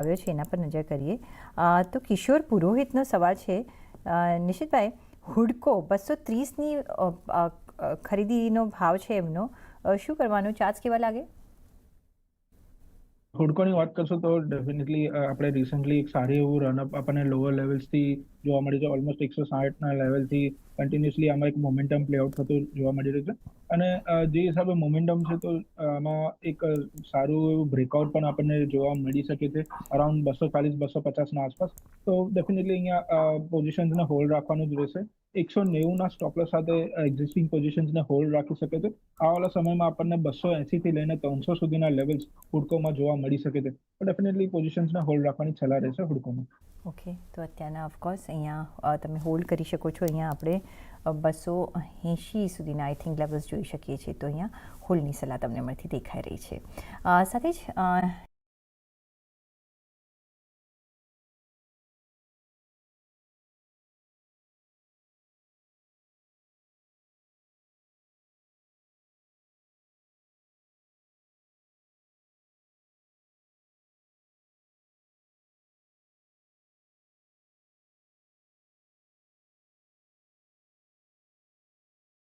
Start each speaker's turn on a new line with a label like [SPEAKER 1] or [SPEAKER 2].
[SPEAKER 1] આવ્યો છે એના પર નજર કરીએ તો કિશોર પુરોહિતનો સવાલ છે નિશિતભાઈ, હુડકો 230ની ખરીદીનો ભાવ છે એમનો, શું કરવાનું, ચાર્જ કેવા લાગે?
[SPEAKER 2] હુડકોની વાત કરશો તો ડેફિનેટલી આપણે રિસન્ટલી એક સારી એવું રનઅપ આપણને લોઅર લેવલ્સથી જોવા મળ્યું છે. ઓલમોસ્ટ 160ના લેવલથી કન્ટિન્યુઅસલી આમાં એક મોમેન્ટમ પ્લે આઉટ થતું જોવા મળી રહ્યું છે. અને જે હિસાબે મોમેન્ટમ છે તો આમાં એક સારું એવું બ્રેકઆઉટ પણ આપણને જોવા મળી શકે છે અરાઉન્ડ 240-250ના આસપાસ. તો ડેફિનેટલી અહીંયા પોઝિશન્સને હોલ્ડ રાખવાનું જ રહેશે. 190ના સ્ટોપલોસ સાથે એક્ઝિસ્ટિંગ પોઝિશન્સને હોલ્ડ રાખી શકે છે. આવવાના સમયમાં આપણને 280થી લઈને 300 સુધીના લેવલ્સ હુડકોમાં જોવા મળી શકે છે. તો ડેફિનેટલી પોઝિશન્સને હોલ્ડ રાખવાની સલાહ રહેશે હુડકોમાં.
[SPEAKER 1] ઓકે, તો અત્યારના ઓફકોર્સ અહીંયા તમે હોલ્ડ કરી શકો છો. અહીંયા આપણે 280 સુધીના આઈ થિંક લેવલ્સ જોઈ શકીએ છીએ. તો અહીંયા હોલ્ડની સલાહ તમને મળતી દેખાઈ રહી છે. સાથે જ